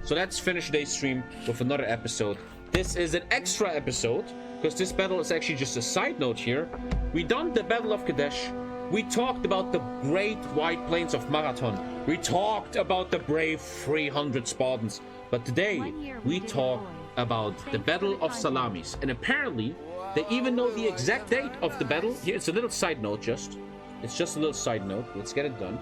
So let's finish today's stream with another episode. This is an extra episode, because this battle is actually just a side note here. We done the Battle of Kadesh. We talked about the great white plains of Marathon. We talked about the brave 300 Spartans. But today, we talk about the Battle of Salamis. And apparently, they even know the exact date of the battle. Here, it's a little side note just. It's just a little side note. Let's get it done.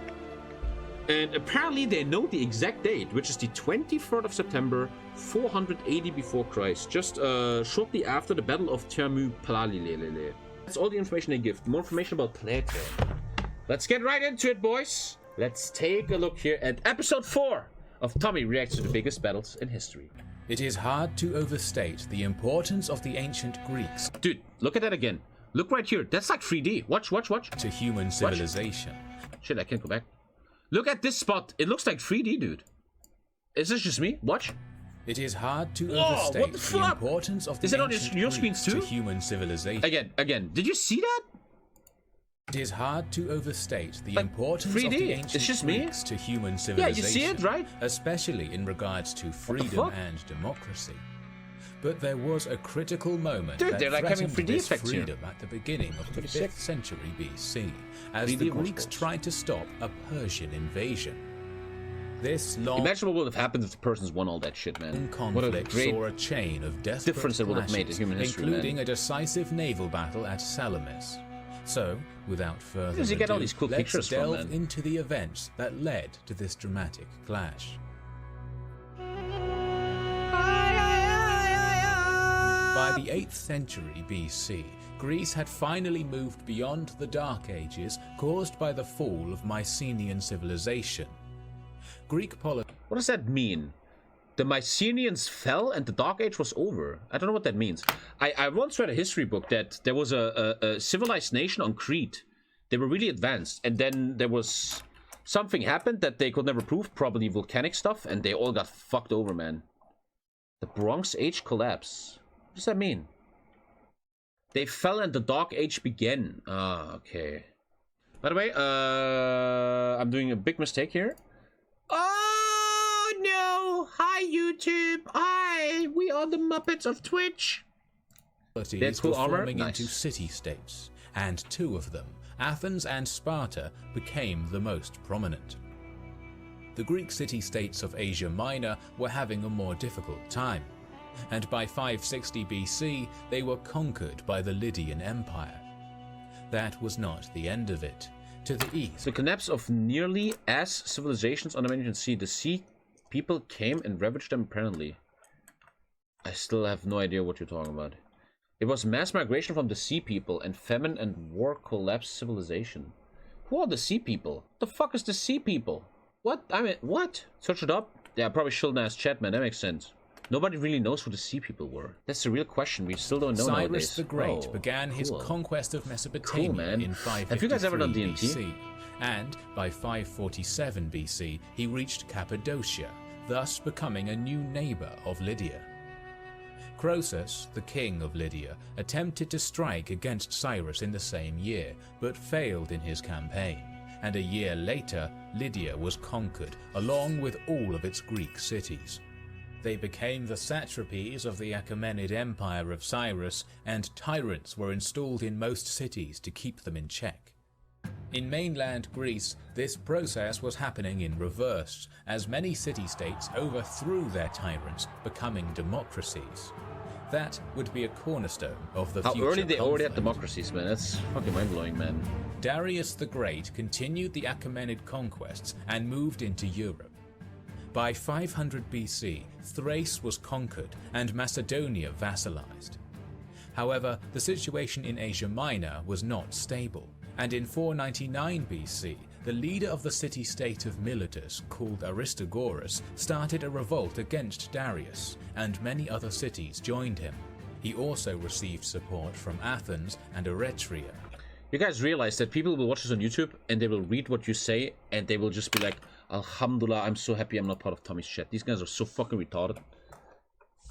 And apparently they know the exact date, which is the 23rd of September, 480 before Christ. Just shortly after the Battle of Thermopylae. That's all the information they give. More information about Plato. Let's get right into it, boys. Let's take a look here at episode 4 of Tommy Reacts to the Biggest Battles in History. It is hard to overstate the importance of the ancient Greeks. Dude, look at that again. Look right here. That's like 3D. Watch. To human civilization. Shit, I can't go back. Look at this spot. It looks like 3D, dude. Is this just me? Watch. It is hard to overstate the importance of the ancient Greeks your screens too? To human civilization. Again. Did you see that? It is hard to overstate the importance 3D. of the ancient it's just Greeks me? to human civilization. Yeah, you see it, right? Especially in regards to freedom and democracy. But there was a critical moment that they're like having 3D this effects freedom here. at the beginning of the 5th century BC, as 3D the Greeks tried to stop a Persian invasion. This long Imagine what would have happened if the Persians won all that shit, man. conflict What a great saw a chain of desperate difference it would have made in clashes, human history, including man. a decisive naval battle at Salamis. So, without further Where does he get all these cool let's pictures from, delve man? into the events that led to this dramatic clash. By the 8th century BC, Greece had finally moved beyond the Dark Ages caused by the fall of Mycenaean civilization. Greek politics. What does that mean? The Mycenaeans fell and the Dark Age was over. I don't know what that means. I once read a history book that there was a civilized nation on Crete. They were really advanced. And then there was something happened that they could never prove. Probably volcanic stuff. And they all got fucked over, man. The Bronze Age collapse. What does that mean? They fell and the Dark Age began. Ah, okay. By the way, I'm doing a big mistake here. Oh no! Hi YouTube! Hi! We are the Muppets of Twitch! They were forming into city-states, and 2 of them, Athens and Sparta, became the most prominent. The Greek city-states of Asia Minor were having a more difficult time, and by 560 BC they were conquered by the Lydian Empire. That was not the end of it. To the east, the collapse of nearly as civilizations on the Mediterranean Sea. The sea people came and ravaged them apparently. I still have no idea what you're talking about. It was mass migration from the sea people, and famine and war collapsed civilization. Who are the sea people? The fuck is the sea people? What? I mean, what? Search it up? Yeah, probably shouldn't ask chat, man. That makes sense. Nobody really knows who the sea people were. That's the real question. We still don't know Cyrus nowadays. the Great began his conquest of Mesopotamia in 553 Have you guys ever done D&T? BC, and by 547 BC he reached Cappadocia, thus becoming a new neighbor of Lydia. Croesus, the king of Lydia, attempted to strike against Cyrus in the same year, but failed in his campaign, and a year later Lydia was conquered, along with all of its Greek cities. They became the satrapies of the Achaemenid Empire of Cyrus, and tyrants were installed in most cities to keep them in check. In mainland Greece, this process was happening in reverse, as many city-states overthrew their tyrants, becoming democracies. That would be a cornerstone of the future. How early they already had conflict. democracies, man. That's fucking mind-blowing, man. Darius the Great continued the Achaemenid conquests and moved into Europe. By 500 BC, Thrace was conquered and Macedonia vassalized. However, the situation in Asia Minor was not stable, and in 499 BC, the leader of the city-state of Miletus, called Aristogoras, started a revolt against Darius, and many other cities joined him. He also received support from Athens and Eretria. You guys realize that people will watch this on YouTube and they will read what you say and they will just be like, Alhamdulillah, I'm so happy I'm not part of Tommy's chat. These guys are so fucking retarded.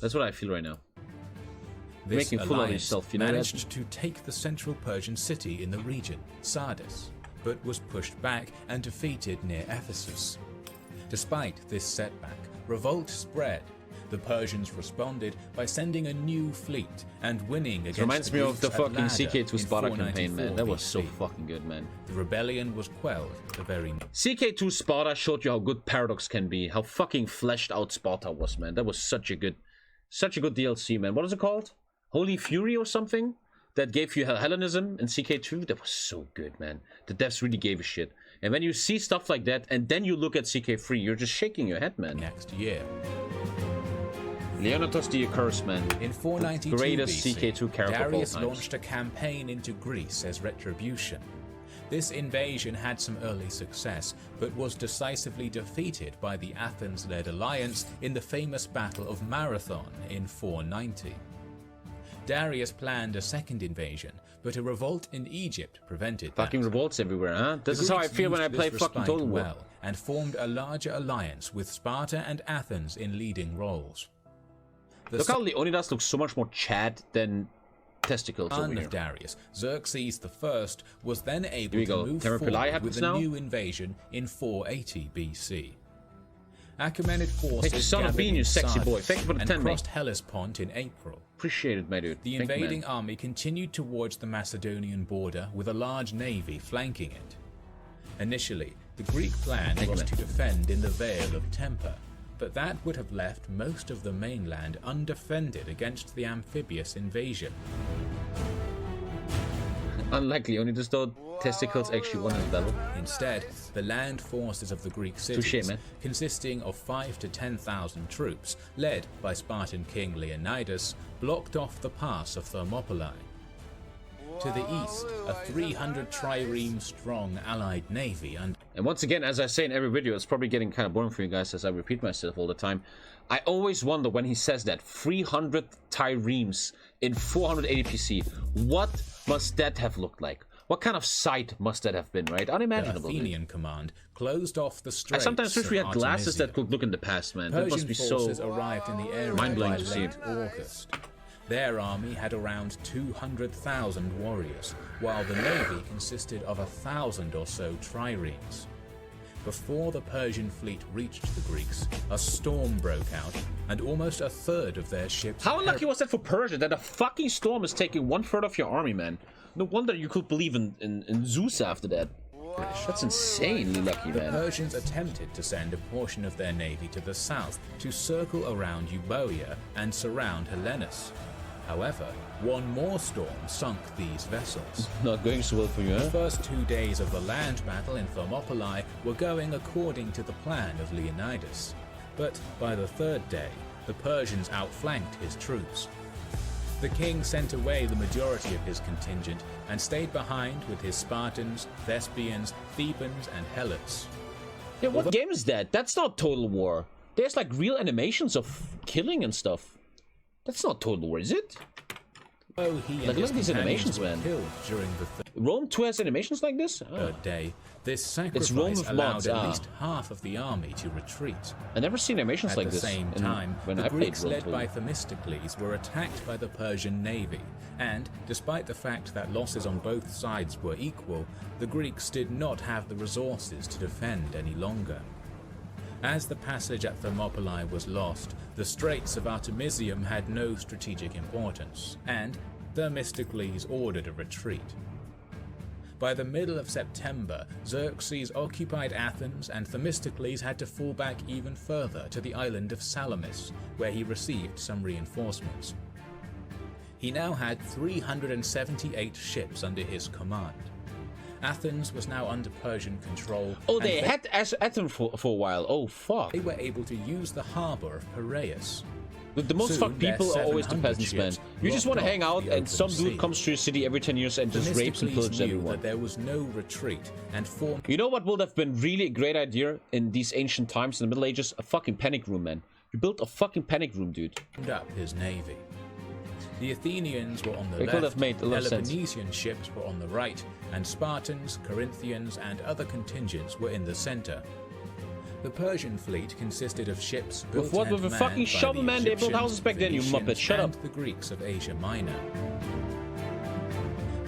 That's what I feel right now. This Making fool of himself, you know managed to take the central Persian city in the region, Sardis, but was pushed back and defeated near Ephesus. Despite this setback, revolt spread. The Persians responded by sending a new fleet and winning against reminds me of the fucking Greeks CK2 in Sparta campaign, 494 man. That was so BC. fucking good, man. The rebellion was quelled the very next. CK2 Sparta showed you how good Paradox can be, how fucking fleshed out Sparta was, man. That was such a good DLC, man. What is it called? Holy Fury or something? That gave you Hellenism in CK2? That was so good, man. The devs really gave a shit. And when you see stuff like that, and then you look at CK3, you're just shaking your head, man. Next year. Leonidas the Accursed, man. In 492 greatest BC, CK2 character of all Darius times. launched a campaign into Greece as retribution. This invasion had some early success, but was decisively defeated by the Athens-led alliance in the famous Battle of Marathon in 490. Darius planned a second invasion, but a revolt in Egypt prevented Fucking that. revolts everywhere, huh? This is how I feel when I play fucking Total War. Well, and formed a larger alliance with Sparta and Athens in leading roles. Look how Leonidas looks so much more Chad than testicles over Son here. of Darius, Xerxes I, was then able we to go. move Thermopylae forward happens with a now? new invasion in 480 BC. Achaemenid forces Thank you, son of gathered being, you in sexy boy. Sardis Thank you for the and 10, mate. crossed Hellespont in April. Appreciate it, my dude. The Thank you, invading man. army continued towards the Macedonian border with a large navy flanking it. Initially, the Greek plan Thank you, was man. to defend in the Vale of Tempe, but that would have left most of the mainland undefended against the amphibious invasion. Unlike Leonidas, though, testicles actually won his battle. Instead, the land forces of the Greek cities, Touché, man. consisting of 5,000 to 10,000 troops, led by Spartan king Leonidas, blocked off the pass of Thermopylae. To the east, a 300 trireme-strong allied navy under And once again, as I say in every video, it's probably getting kind of boring for you guys as I repeat myself all the time. I always wonder when he says that 300 triremes in 480 PC. What must that have looked like? What kind of sight must that have been, right? the Unimaginable. dude. Athenian command closed off the I straits sometimes wish we of had glasses that Artemisia. could look in the past, man. That must Persian be forces so... arrived in the area mind-blowing by to see. late August. Their army had around 200,000 warriors, while the navy consisted of 1,000 or so triremes. Before the Persian fleet reached the Greeks, a storm broke out, and almost a third of their ships How unlucky was that for Persia that a fucking storm is taking 1/3 of your army, man? No wonder you could believe in Zeus after that. That's insanely lucky, The man. Persians attempted to send a portion of their navy to the south to circle around Euboea and surround Hellenes. However, one more storm sunk these vessels. Not going so well for you, The huh? first 2 days of the land battle in Thermopylae were going according to the plan of Leonidas. But by the third day, the Persians outflanked his troops. The king sent away the majority of his contingent and stayed behind with his Spartans, Thespians, Thebans, and Helots. Yeah, what game is that? That's not Total War. There's like real animations of killing and stuff. That's not Total War, is it? Though he and Like, his look at these companions animations, were man. killed during the Rome 2 has animations like this? Oh. third day, this Rome sacrifice of allowed Mods, at least half of the army to retreat. I never seen animations At like the this. same time, when the I played Greeks Rome led 2. by Themistocles were attacked by the Persian navy, and despite the fact that losses on both sides were equal, the Greeks did not have the resources to defend any longer. As the passage at Thermopylae was lost, the Straits of Artemisium had no strategic importance, and Themistocles ordered a retreat. By the middle of September, Xerxes occupied Athens, and Themistocles had to fall back even further to the island of Salamis, where he received some reinforcements. He now had 378 ships under his command. Athens was now under Persian control. Oh, and they had Athens for a while. Oh, fuck. they were able to use the harbor of Piraeus. The most Soon, fucked their people are always the 700 peasants, man. ships You just want to blocked hang off out the and some open dude sea. comes to your city every 10 years and just rapes and Themistocles pillages knew everyone. that there was no retreat and formed You know what would have been really a great idea in these ancient times in the Middle Ages? A fucking panic room, man. You built a fucking panic room, dude. up his navy. The Athenians were on the It left, could have made a lot of sense. Peloponnesian ships were on the right, and Spartans, Corinthians, and other contingents were in the center. The Persian fleet consisted of ships built what? and With a manned fucking by shovel, the man? They built Egyptians, houses back then, you Phoenicians, muppet. Shut and up. the Greeks of Asia Minor.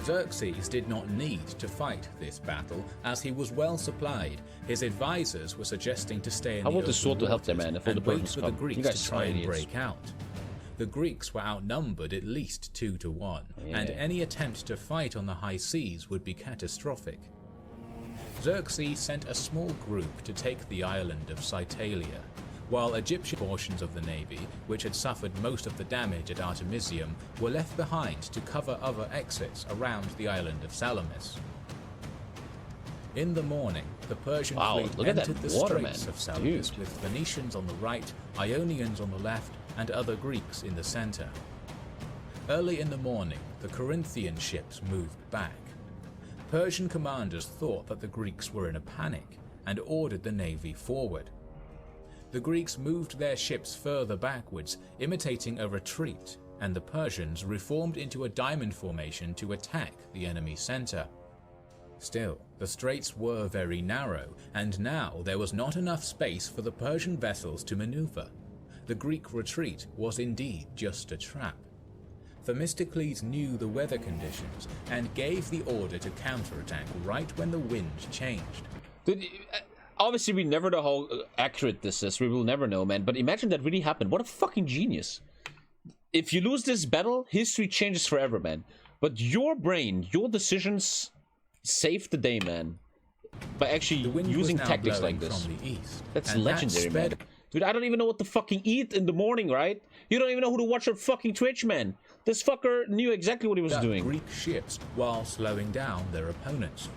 Xerxes did not need to fight this battle, as he was well supplied. His advisors were suggesting to stay in the I want the sword to help them, waters man, if all the and wait Persians for the come. Greeks to try and break out. The Greeks were outnumbered at least 2 to 1, and any attempt to fight on the high seas would be catastrophic. Xerxes sent a small group to take the island of Psytalia, while Egyptian portions of the navy, which had suffered most of the damage at Artemisium, were left behind to cover other exits around the island of Salamis. In the morning, the Persian fleet entered the straits of Salamis with Phoenicians on the right, Ionians on the left, and other Greeks in the center. Early in the morning, the Corinthian ships moved back. Persian commanders thought that the Greeks were in a panic and ordered the navy forward. The Greeks moved their ships further backwards, imitating a retreat, and the Persians reformed into a diamond formation to attack the enemy center. Still, the straits were very narrow, and now there was not enough space for the Persian vessels to maneuver. The Greek retreat was indeed just a trap. Themistocles knew the weather conditions and gave the order to counterattack right when the wind changed. Dude, obviously we never know how accurate this is. We will never know, man. But imagine that really happened. What a fucking genius. If you lose this battle, history changes forever, man. But your brain, your decisions saved the day, man. By actually using tactics like this. From the east, that's legendary, man. Dude, I don't even know what to fucking eat in the morning, right? You don't even know who to watch on fucking Twitch, man. This fucker knew exactly what he was doing. Greek ships while slowing down their opponents.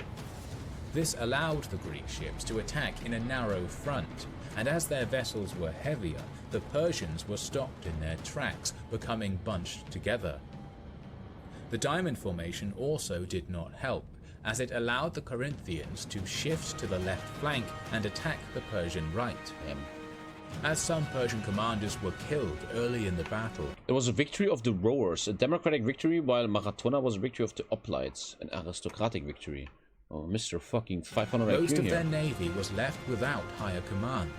This allowed the Greek ships to attack in a narrow front, and as their vessels were heavier, the Persians were stopped in their tracks, becoming bunched together. The diamond formation also did not help, as it allowed the Corinthians to shift to the left flank and attack the Persian right. As some Persian commanders were killed early in the battle. It was a victory of the rowers, a democratic victory, while Marathona was a victory of the hoplites, an aristocratic victory. Oh, Mr. fucking 500 IQ Most of their navy was left without higher command.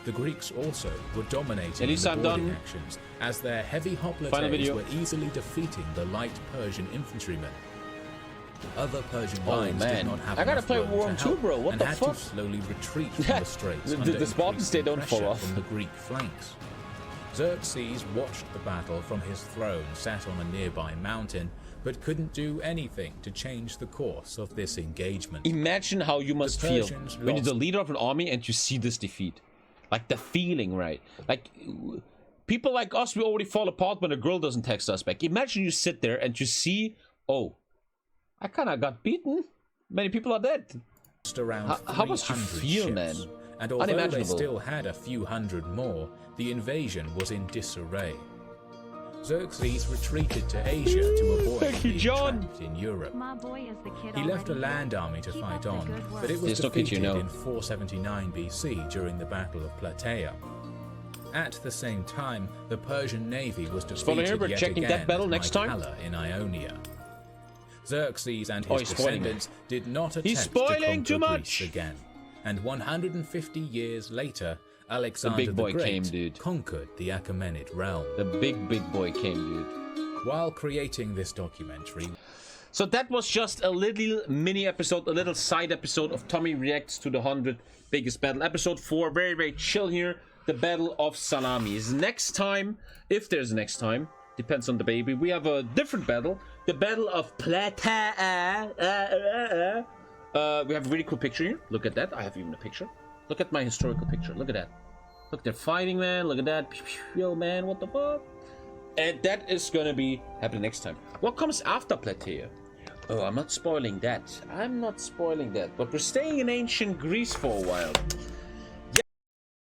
The Greeks also were dominating in the boarding actions, as their heavy hoplites were easily defeating the light Persian infantrymen. Other Persian lines did not have enough room to help, bro. What the had fuck? to slowly retreat from the straits the Spartans, they don't fall off from the Greek flanks. Xerxes watched the battle from his throne sat on a nearby mountain, but couldn't do anything to change the course of this engagement. Imagine how you must feel when you're the leader of an army and you see this defeat. Like the feeling, right? Like people like us, we already fall apart when a girl doesn't text us back. Imagine you sit there and you see, oh, I kind of got beaten. Many people are dead. How must you feel, man? And although they still had a few hundred more, the invasion was in disarray. Xerxes retreated to Asia to avoid being trapped in Europe. He left a land army to fight on, but it was defeated in 479 BC during the Battle of Plataea. At the same time, the Persian navy was defeated yet again at Mycala in Ionia. Xerxes and his descendants did not attempt to conquer Greece again, and 150 years later, Alexander the Great conquered the Achaemenid realm. The big boy came, dude. While creating this documentary... So that was just a little mini episode, a little side episode of Tommy Reacts to the 100 Biggest Battle. Episode 4, very, very chill here. The Battle of Salamis. Next time, if there's a next time, depends on the baby, we have a different battle. The Battle of Plataea. We have a really cool picture here. Look at that. I have even a picture. Look at my historical picture. Look at that. Look, they're fighting, man. Look at that. Yo, man, what the fuck? And that is gonna be happening next time. What comes after Plataea? Oh, I'm not spoiling that. I'm not spoiling that. But we're staying in ancient Greece for a while.